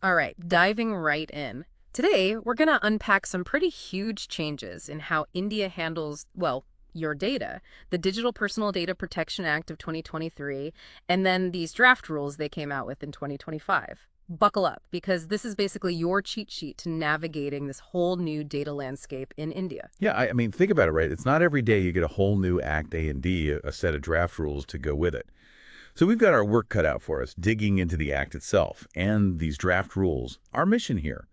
All right, diving right in. Today, we're going to unpack some pretty huge changes in how India handles, well, your data, the Digital Personal Data Protection Act of 2023, and then these draft rules they came out with in 2025. Buckle up, because this is basically your cheat sheet to navigating this whole new data landscape in India. Yeah, I mean, think about it, right? It's not every day you get a whole new Act A and D, a set of draft rules to go with it. So we've got our work cut out for us, digging into the Act itself and these draft rules. Our mission here,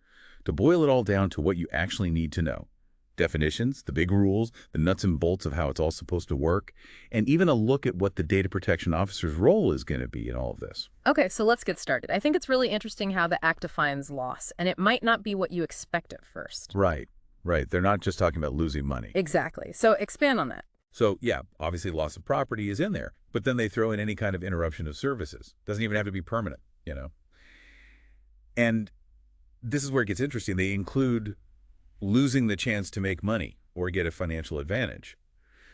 to boil it all down to what you actually need to know. Definitions, the big rules, the nuts and bolts of how it's all supposed to work, and even a look at what the data protection officer's role is going to be in all of this. Okay, so let's get started. I think it's really interesting how the Act defines loss, and it might not be what you expect at first. Right, right. They're not just talking about losing money. Exactly. So expand on that. So, yeah, obviously loss of property is in there, but then they throw in any kind of interruption of services. Doesn't even have to be permanent. And this is where it gets interesting. They include losing the chance to make money or get a financial advantage,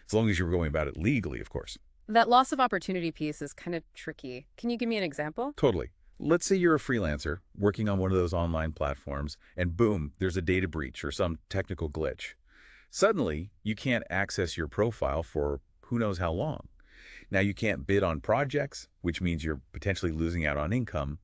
as long as you're going about it legally, of course. That loss of opportunity piece is kind of tricky. Can you give me an example? Totally. Let's say you're a freelancer working on one of those online platforms, and boom, there's a data breach or some technical glitch. Suddenly, you can't access your profile for who knows how long. Now, you can't bid on projects, which means you're potentially losing out on income.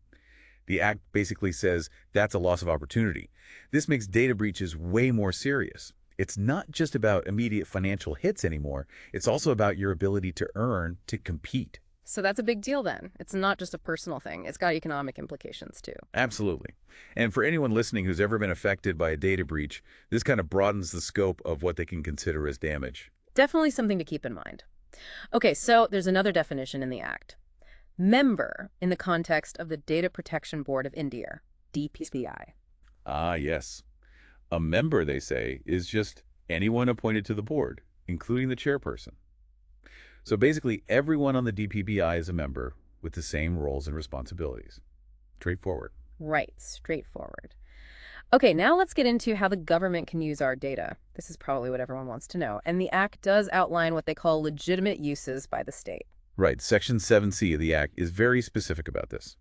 The Act basically says that's a loss of opportunity. This makes data breaches way more serious. It's not just about immediate financial hits anymore. It's also about your ability to earn, to compete. So that's a big deal then. It's not just a personal thing. It's got economic implications too. Absolutely. And for anyone listening who's ever been affected by a data breach, this kind of broadens the scope of what they can consider as damage. Definitely something to keep in mind. Okay, so there's another definition in the Act. Member in the context of the Data Protection Board of India, DPDPA. Ah, yes. A member, they say, is just anyone appointed to the board, including the chairperson. So basically, everyone on the DPBI is a member with the same roles and responsibilities. Straightforward. Right, straightforward. Okay, now let's get into how the government can use our data. This is probably what everyone wants to know. And the Act does outline what they call legitimate uses by the state. Right. Section 7C of the Act is very specific about this.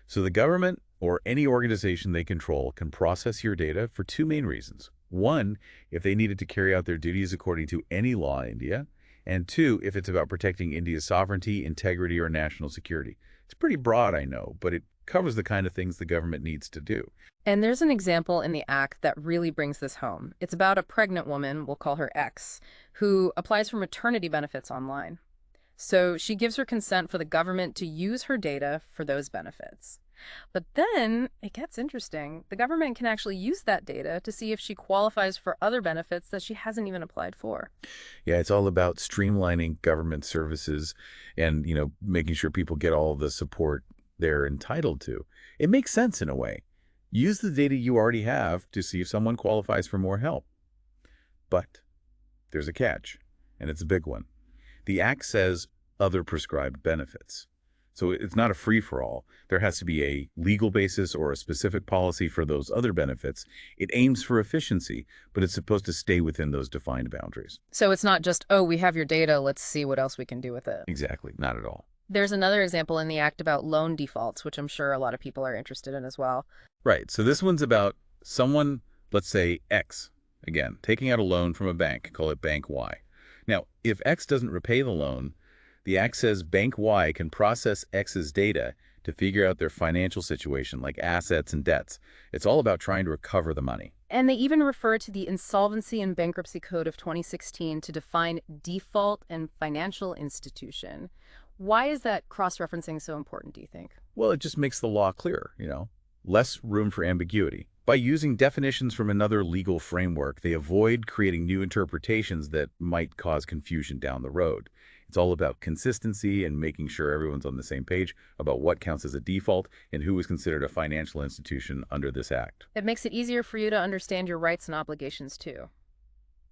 So the government or any organization they control can process your data for two main reasons. One, if they needed to carry out their duties according to any law in India, and two, if it's about protecting India's sovereignty, integrity, or national security. It's pretty broad, I know, but it covers the kind of things the government needs to do. And there's an example in the Act that really brings this home. It's about a pregnant woman, we'll call her X, who applies for maternity benefits online. So she gives her consent for the government to use her data for those benefits. But then it gets interesting. The government can actually use that data to see if she qualifies for other benefits that she hasn't even applied for. Yeah, it's all about streamlining government services and, making sure people get all the support they're entitled to. It makes sense in a way. Use the data you already have to see if someone qualifies for more help. But there's a catch, and it's a big one. The Act says other prescribed benefits. So it's not a free-for-all. There has to be a legal basis or a specific policy for those other benefits. It aims for efficiency, but it's supposed to stay within those defined boundaries. So it's not just, oh, we have your data, let's see what else we can do with it. Exactly. Not at all. There's another example in the Act about loan defaults, which I'm sure a lot of people are interested in as well. Right. So this one's about someone, let's say X, again, taking out a loan from a bank, call it Bank Y. Now, if X doesn't repay the loan, the Act says Bank Y can process X's data to figure out their financial situation, like assets and debts. It's all about trying to recover the money. And they even refer to the Insolvency and Bankruptcy Code of 2016 to define default and financial institution. Why is that cross-referencing so important, do you think? Well, it just makes the law clearer, less room for ambiguity. By using definitions from another legal framework, they avoid creating new interpretations that might cause confusion down the road. It's all about consistency and making sure everyone's on the same page about what counts as a default and who is considered a financial institution under this Act. It makes it easier for you to understand your rights and obligations, too.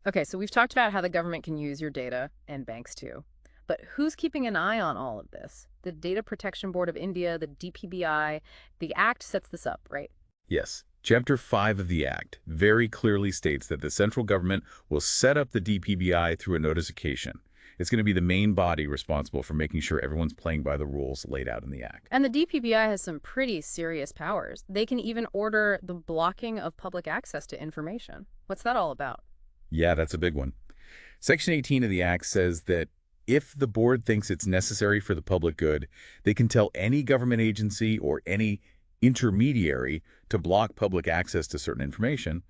Okay, so we've talked about how the government can use your data, and banks too. But who's keeping an eye on all of this? The Data Protection Board of India, the DPBI, the Act sets this up, right? Yes. Chapter 5 of the Act very clearly states that the central government will set up the DPBI through a notification. It's going to be the main body responsible for making sure everyone's playing by the rules laid out in the Act. And the DPPI has some pretty serious powers. They can even order the blocking of public access to information. What's that all about? Yeah, that's a big one. Section 18 of the Act says that if the board thinks it's necessary for the public good, they can tell any government agency or any intermediary to block public access to certain information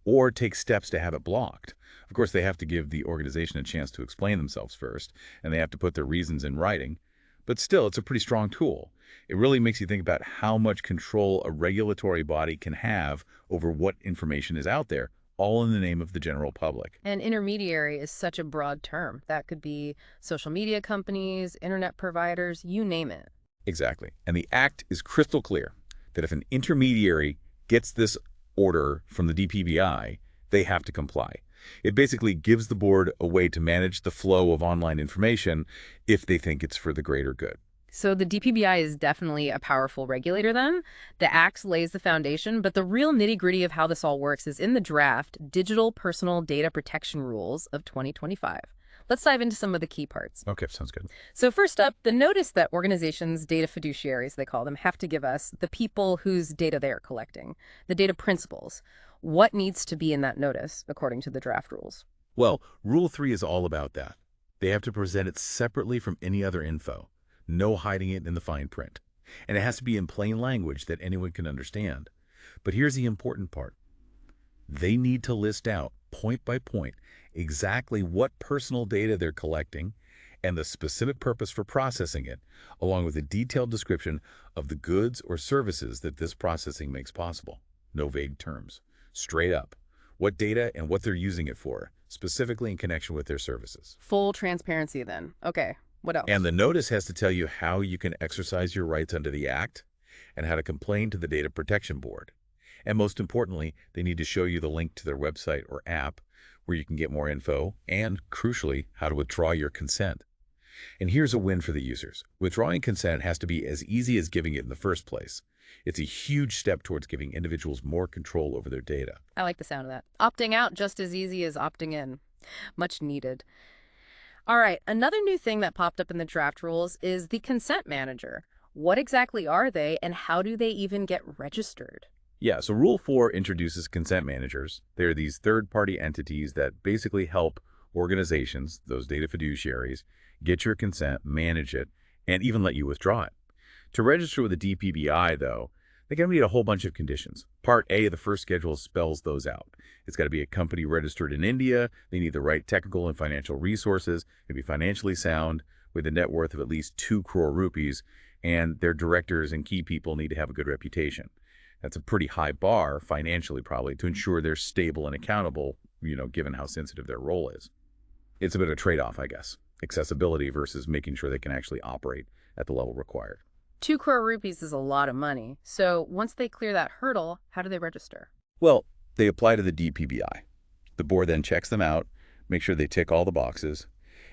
or take steps to have it blocked. Of course, they have to give the organization a chance to explain themselves first, and they have to put their reasons in writing. But still, it's a pretty strong tool. It really makes you think about how much control a regulatory body can have over what information is out there, all in the name of the general public. And intermediary is such a broad term. That could be social media companies, internet providers, you name it. Exactly. And the Act is crystal clear that if an intermediary gets this order from the DPBI, they have to comply. It basically gives the board a way to manage the flow of online information if they think it's for the greater good. So the DPBI is definitely a powerful regulator then. The Act lays the foundation, but the real nitty-gritty of how this all works is in the draft Digital Personal Data Protection Rules of 2025. Let's dive into some of the key parts. Okay, sounds good. So first up, the notice that organizations, data fiduciaries, they call them, have to give us, the people whose data they are collecting, the data principles. What needs to be in that notice, according to the draft rules? Well, Rule 3 is all about that. They have to present it separately from any other info. No hiding it in the fine print. And it has to be in plain language that anyone can understand. But here's the important part. They need to list out, point by point, exactly what personal data they're collecting and the specific purpose for processing it, along with a detailed description of the goods or services that this processing makes possible. No vague terms. Straight up. What data and what they're using it for, specifically in connection with their services. Full transparency then. Okay. What else? And the notice has to tell you how you can exercise your rights under the Act and how to complain to the Data Protection Board. And most importantly, they need to show you the link to their website or app where you can get more info and, crucially, how to withdraw your consent. And here's a win for the users. Withdrawing consent has to be as easy as giving it in the first place. It's a huge step towards giving individuals more control over their data. I like the sound of that. Opting out just as easy as opting in. Much needed. All right, another new thing that popped up in the draft rules is the consent manager. What exactly are they and how do they even get registered? Yeah, so Rule 4 introduces consent managers. They're these third-party entities that basically help organizations, those data fiduciaries, get your consent, manage it, and even let you withdraw it. To register with the DPBI, though, they're going to need a whole bunch of conditions. Part A of the first schedule spells those out. It's got to be a company registered in India. They need the right technical and financial resources. They be financially sound with a net worth of at least 2 crore rupees, and their directors and key people need to have a good reputation. That's a pretty high bar, financially probably, to ensure they're stable and accountable, given how sensitive their role is. It's a bit of a trade-off, I guess. Accessibility versus making sure they can actually operate at the level required. 2 crore rupees is a lot of money. So once they clear that hurdle, how do they register? Well, they apply to the DPBI. The board then checks them out, make sure they tick all the boxes.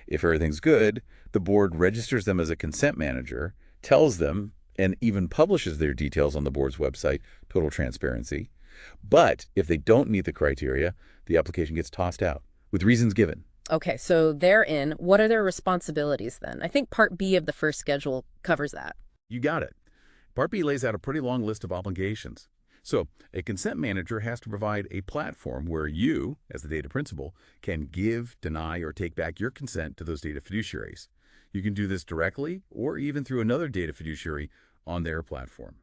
If everything's good, the board registers them as a consent manager, tells them, and even publishes their details on the board's website, total transparency. But if they don't meet the criteria, the application gets tossed out with reasons given. Okay, so they're in. What are their responsibilities then? I think Part B of the first schedule covers that. You got it. Part B lays out a pretty long list of obligations. So a consent manager has to provide a platform where you, as the data principal, can give, deny, or take back your consent to those data fiduciaries. You can do this directly or even through another data fiduciary on their platform.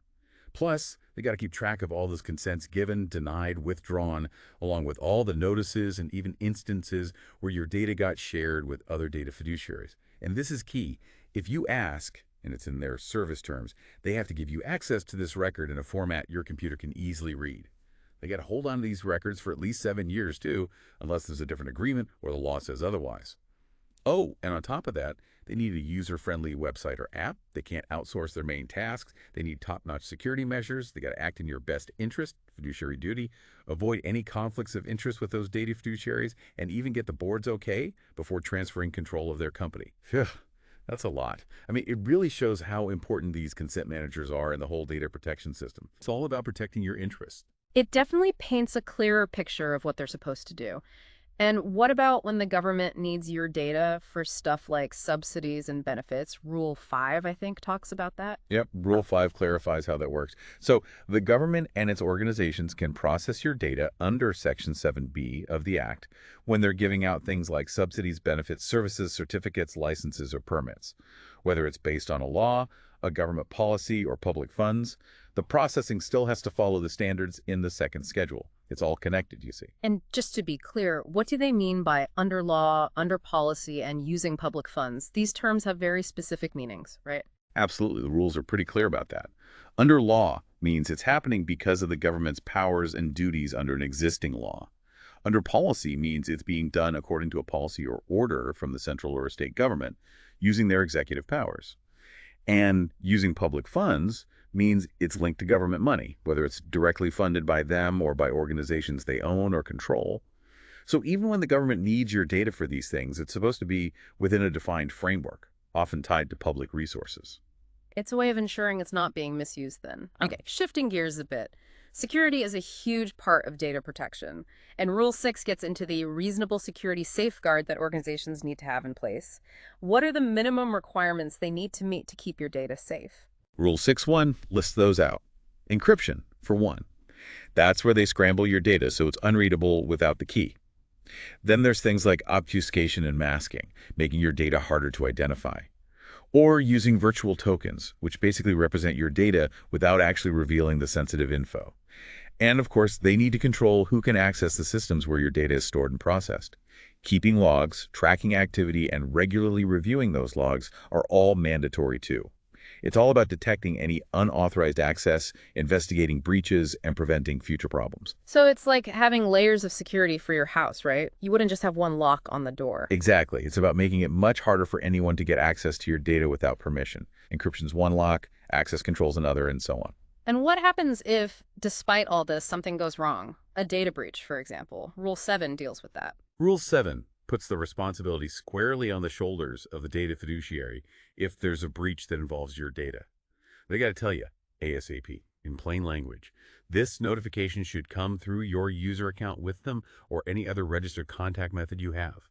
Plus, they got to keep track of all those consents given, denied, withdrawn, along with all the notices and even instances where your data got shared with other data fiduciaries. And this is key. If you ask, and it's in their service terms, they have to give you access to this record in a format your computer can easily read. They got to hold on to these records for at least 7 years, too, unless there's a different agreement or the law says otherwise. Oh, and on top of that, they need a user-friendly website or app. They can't outsource their main tasks. They need top-notch security measures. They got to act in your best interest, fiduciary duty, avoid any conflicts of interest with those data fiduciaries, and even get the board's okay before transferring control of their company. Phew, that's a lot. I mean, it really shows how important these consent managers are in the whole data protection system. It's all about protecting your interests. It definitely paints a clearer picture of what they're supposed to do. And what about when the government needs your data for stuff like subsidies and benefits? Rule 5, I think, talks about that. Yep, Rule 5 clarifies how that works. So the government and its organizations can process your data under Section 7B of the Act when they're giving out things like subsidies, benefits, services, certificates, licenses, or permits. Whether it's based on a law, a government policy, or public funds, the processing still has to follow the standards in the second schedule. It's all connected, you see. And just to be clear, what do they mean by under law, under policy, and using public funds? These terms have very specific meanings, right? Absolutely. The rules are pretty clear about that. Under law means it's happening because of the government's powers and duties under an existing law. Under policy means it's being done according to a policy or order from the central or state government using their executive powers. And using public funds means it's linked to government money, whether it's directly funded by them or by organizations they own or control. So even when the government needs your data for these things, it's supposed to be within a defined framework, often tied to public resources. It's a way of ensuring it's not being misused then. Okay, shifting gears a bit. Security is a huge part of data protection, and Rule 6 gets into the reasonable security safeguard that organizations need to have in place. What are the minimum requirements they need to meet to keep your data safe? Rule 6.1 lists those out. Encryption, for one. That's where they scramble your data so it's unreadable without the key. Then there's things like obfuscation and masking, making your data harder to identify. Or using virtual tokens, which basically represent your data without actually revealing the sensitive info. And of course, they need to control who can access the systems where your data is stored and processed. Keeping logs, tracking activity, and regularly reviewing those logs are all mandatory too. It's all about detecting any unauthorized access, investigating breaches, and preventing future problems. So it's like having layers of security for your house, right? You wouldn't just have one lock on the door. Exactly. It's about making it much harder for anyone to get access to your data without permission. Encryption's one lock, access control's another, and so on. And what happens if, despite all this, something goes wrong? A data breach, for example. Rule 7 deals with that. Rule 7 puts the responsibility squarely on the shoulders of the data fiduciary if there's a breach that involves your data. They got to tell you, ASAP, in plain language, this notification should come through your user account with them or any other registered contact method you have.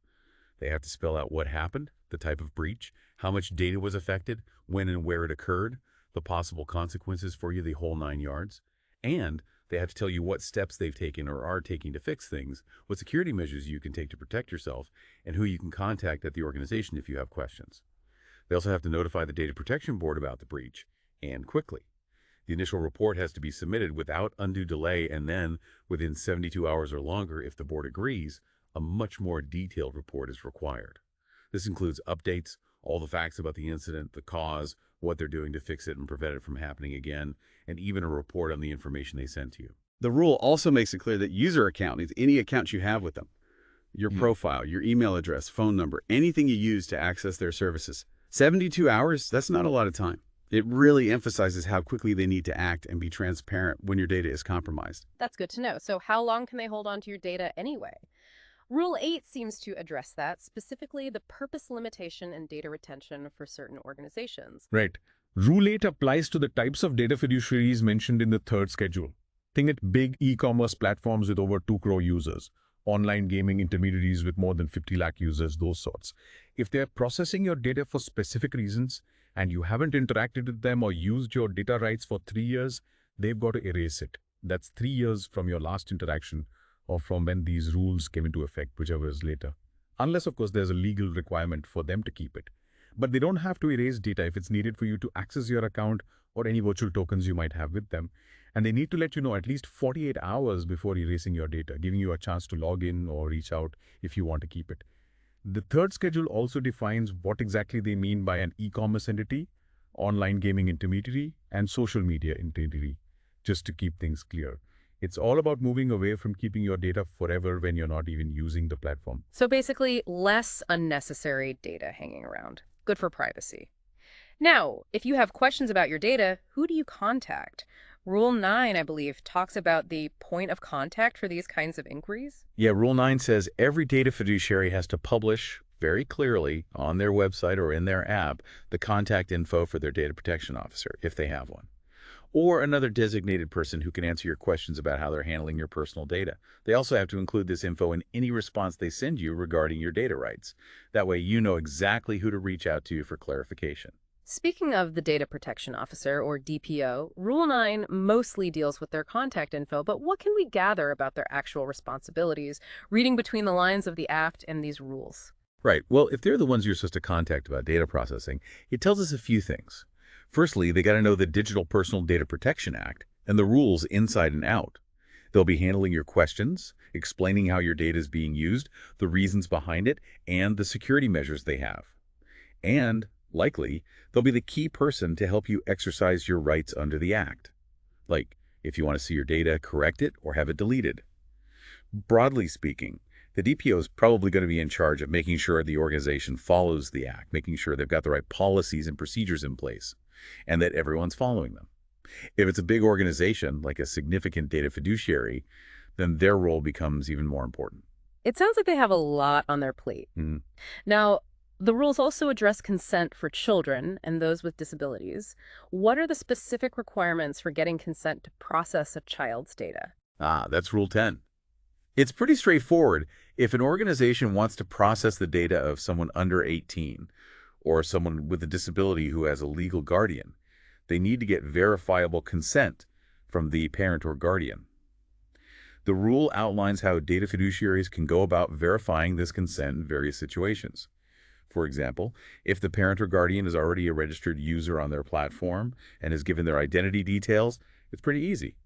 They have to spell out what happened, the type of breach, how much data was affected, when and where it occurred, the possible consequences for you, the whole 9 yards, and they have to tell you what steps they've taken or are taking to fix things, what security measures you can take to protect yourself, and who you can contact at the organization if you have questions. They also have to notify the Data Protection Board about the breach, and quickly. The initial report has to be submitted without undue delay, and then, within 72 hours or longer, if the board agrees, a much more detailed report is required. This includes updates, all the facts about the incident, the cause, what they're doing to fix it and prevent it from happening again, and even a report on the information they sent to you. The rule also makes it clear that user account is any account you have with them. Your profile, your email address, phone number, anything you use to access their services. 72 hours, that's not a lot of time. It really emphasizes how quickly they need to act and be transparent when your data is compromised. That's good to know. So how long can they hold on to your data anyway? Rule 8 seems to address that, specifically the purpose limitation and data retention for certain organizations. Right. Rule 8 applies to the types of data fiduciaries mentioned in the third schedule. Think it big e-commerce platforms with over 2 crore users, online gaming intermediaries with more than 50 lakh users, those sorts. If they're processing your data for specific reasons and you haven't interacted with them or used your data rights for 3 years, they've got to erase it. That's 3 years from your last interaction or from when these rules came into effect, whichever is later. Unless, of course, there's a legal requirement for them to keep it. But they don't have to erase data if it's needed for you to access your account or any virtual tokens you might have with them. And they need to let you know at least 48 hours before erasing your data, giving you a chance to log in or reach out if you want to keep it. The third schedule also defines what exactly they mean by an e-commerce entity, online gaming intermediary, and social media intermediary, just to keep things clear. It's all about moving away from keeping your data forever when you're not even using the platform. So basically, less unnecessary data hanging around. Good for privacy. Now, if you have questions about your data, who do you contact? Rule 9, I believe, talks about the point of contact for these kinds of inquiries. Yeah, Rule 9 says every data fiduciary has to publish very clearly on their website or in their app the contact info for their data protection officer, if they have one. or another designated person who can answer your questions about how they're handling your personal data. They also have to include this info in any response they send you regarding your data rights. That way you know exactly who to reach out to for clarification. Speaking of the Data Protection Officer, or DPO, Rule 9 mostly deals with their contact info, but what can we gather about their actual responsibilities, reading between the lines of the Act and these rules? Right. Well, if they're the ones you're supposed to contact about data processing, it tells us a few things. Firstly, they got to know the Digital Personal Data Protection Act and the rules inside and out. They'll be handling your questions, explaining how your data is being used, the reasons behind it, and the security measures they have. And, likely, they'll be the key person to help you exercise your rights under the Act. Like, if you want to see your data, correct it or have it deleted. Broadly speaking, the DPO is probably going to be in charge of making sure the organization follows the Act, making sure they've got the right policies and procedures in place, and that everyone's following them. If it's a big organization, like a significant data fiduciary, then their role becomes even more important. It sounds like they have a lot on their plate. Mhm. Now, the rules also address consent for children and those with disabilities. What are the specific requirements for getting consent to process a child's data? That's Rule 10. It's pretty straightforward. If an organization wants to process the data of someone under 18 or someone with a disability who has a legal guardian, they need to get verifiable consent from the parent or guardian. The rule outlines how data fiduciaries can go about verifying this consent in various situations. For example, if the parent or guardian is already a registered user on their platform and has given their identity details, it's pretty easy.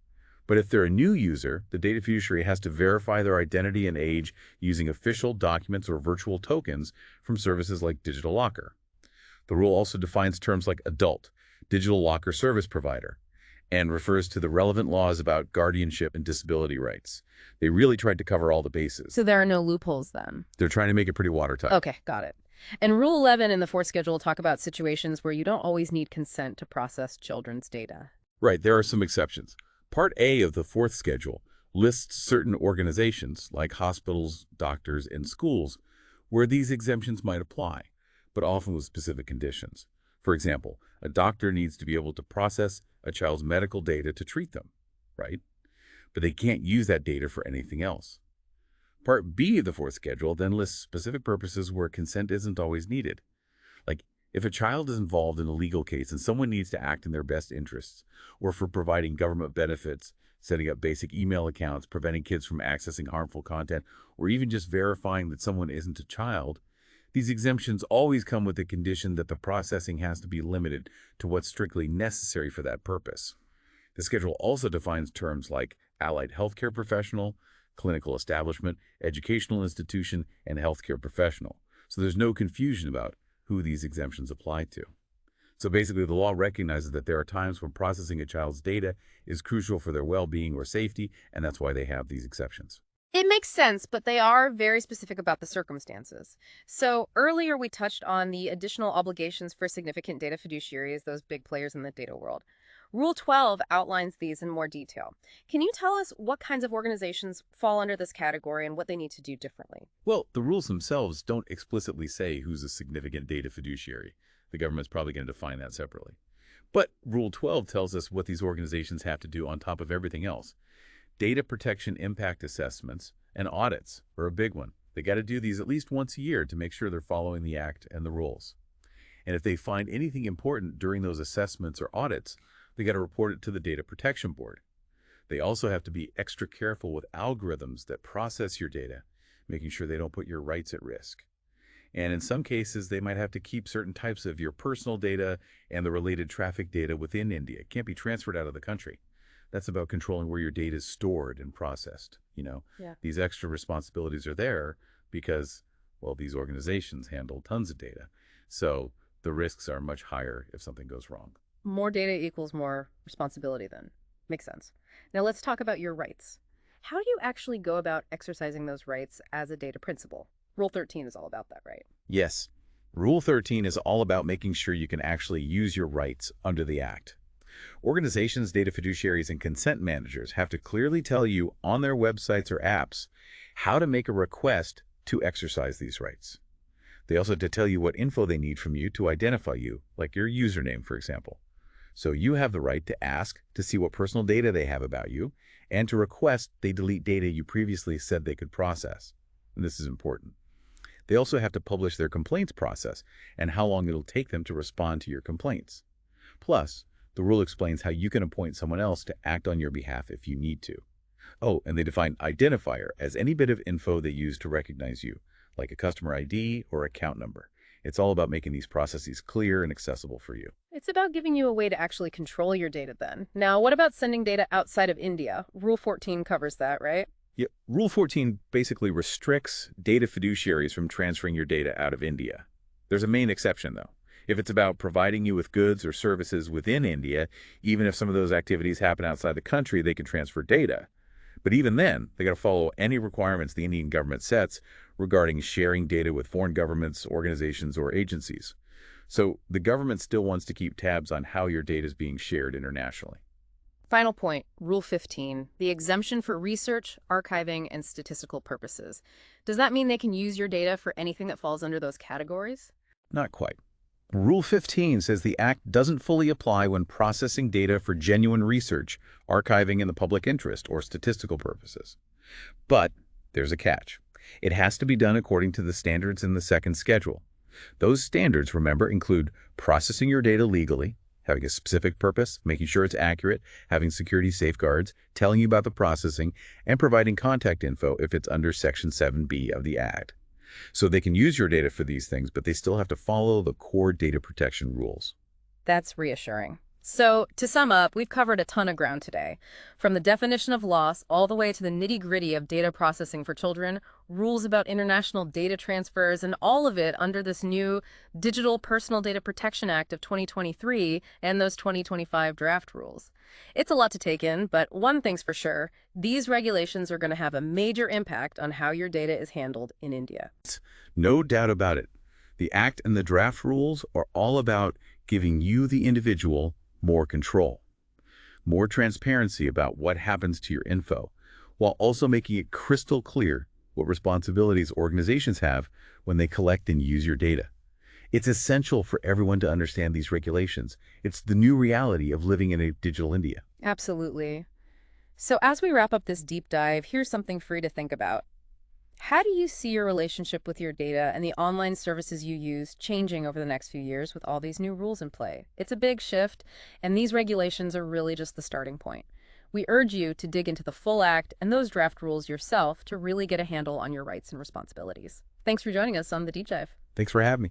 But if they're a new user, the data fiduciary has to verify their identity and age using official documents or virtual tokens from services like Digital Locker. The rule also defines terms like adult, digital locker service provider, and refers to the relevant laws about guardianship and disability rights. They really tried to cover all the bases. So there are no loopholes then? They're trying to make it pretty watertight. Okay, got it. And Rule 11 in the fourth schedule talk about situations where you don't always need consent to process children's data. Right, there are some exceptions. Part A of the fourth schedule lists certain organizations, like hospitals, doctors, and schools, where these exemptions might apply, but often with specific conditions. For example, a doctor needs to be able to process a child's medical data to treat them, right? But they can't use that data for anything else. Part B of the fourth schedule then lists specific purposes where consent isn't always needed. Like, if a child is involved in a legal case and someone needs to act in their best interests, or for providing government benefits, setting up basic email accounts, preventing kids from accessing harmful content, or even just verifying that someone isn't a child, these exemptions always come with the condition that the processing has to be limited to what's strictly necessary for that purpose. The schedule also defines terms like allied healthcare professional, clinical establishment, educational institution, and healthcare professional. So there's no confusion about who these exemptions apply to. So basically, the law recognizes that there are times when processing a child's data is crucial for their well-being or safety, and that's why they have these exceptions. It makes sense, but they are very specific about the circumstances. So earlier we touched on the additional obligations for significant data fiduciaries, those big players in the data world. Rule 12 outlines these in more detail. Can you tell us what kinds of organizations fall under this category and what they need to do differently? Well, the rules themselves don't explicitly say who's a significant data fiduciary. The government's probably going to define that separately. But Rule 12 tells us what these organizations have to do on top of everything else. Data protection impact assessments and audits are a big one. They got to do these at least once a year to make sure they're following the Act and the rules. And if they find anything important during those assessments or audits, they got to report it to the Data Protection Board. They also have to be extra careful with algorithms that process your data, making sure they don't put your rights at risk. And in some cases, they might have to keep certain types of your personal data and the related traffic data within India. It can't be transferred out of the country. That's about controlling where your data is stored and processed. These extra responsibilities are there because, well, these organizations handle tons of data. So the risks are much higher if something goes wrong. More data equals more responsibility then. Makes sense. Now let's talk about your rights. How do you actually go about exercising those rights as a data principal? Rule 13 is all about that, right? Yes. Rule 13 is all about making sure you can actually use your rights under the Act. Organizations, data fiduciaries, and consent managers have to clearly tell you on their websites or apps how to make a request to exercise these rights. They also have to tell you what info they need from you to identify you, like your username, for example. So you have the right to ask to see what personal data they have about you and to request they delete data you previously said they could process. And this is important. They also have to publish their complaints process and how long it'll take them to respond to your complaints. Plus, the rule explains how you can appoint someone else to act on your behalf if you need to. Oh, and they define identifier as any bit of info they use to recognize you, like a customer ID or account number. It's all about making these processes clear and accessible for you. It's about giving you a way to actually control your data then. Now, what about sending data outside of India? Rule 14 covers that, right? Yeah, Rule 14 basically restricts data fiduciaries from transferring your data out of India. There's a main exception, though. If it's about providing you with goods or services within India, even if some of those activities happen outside the country, they can transfer data. But even then, they got to follow any requirements the Indian government sets regarding sharing data with foreign governments, organizations, or agencies. So the government still wants to keep tabs on how your data is being shared internationally. Final point, Rule 15, the exemption for research, archiving, and statistical purposes. Does that mean they can use your data for anything that falls under those categories? Not quite. Rule 15 says the Act doesn't fully apply when processing data for genuine research, archiving in the public interest, or statistical purposes. But there's a catch. It has to be done according to the standards in the second schedule. Those standards, remember, include processing your data legally, having a specific purpose, making sure it's accurate, having security safeguards, telling you about the processing, and providing contact info if it's under Section 7B of the Act. So they can use your data for these things, but they still have to follow the core data protection rules. That's reassuring. So, to sum up, we've covered a ton of ground today. From the definition of loss all the way to the nitty-gritty of data processing for children, rules about international data transfers, and all of it under this new Digital Personal Data Protection Act of 2023 and those 2025 draft rules. It's a lot to take in, but one thing's for sure, these regulations are going to have a major impact on how your data is handled in India. No doubt about it. The Act and the draft rules are all about giving you, the individual, more control, more transparency about what happens to your info, while also making it crystal clear what responsibilities organizations have when they collect and use your data. It's essential for everyone to understand these regulations. It's the new reality of living in a digital India. Absolutely. So as we wrap up this deep dive, here's something for you to think about. How do you see your relationship with your data and the online services you use changing over the next few years with all these new rules in play? It's a big shift, and these regulations are really just the starting point. We urge you to dig into the full Act and those draft rules yourself to really get a handle on your rights and responsibilities. Thanks for joining us on The Deep Dive. Thanks for having me.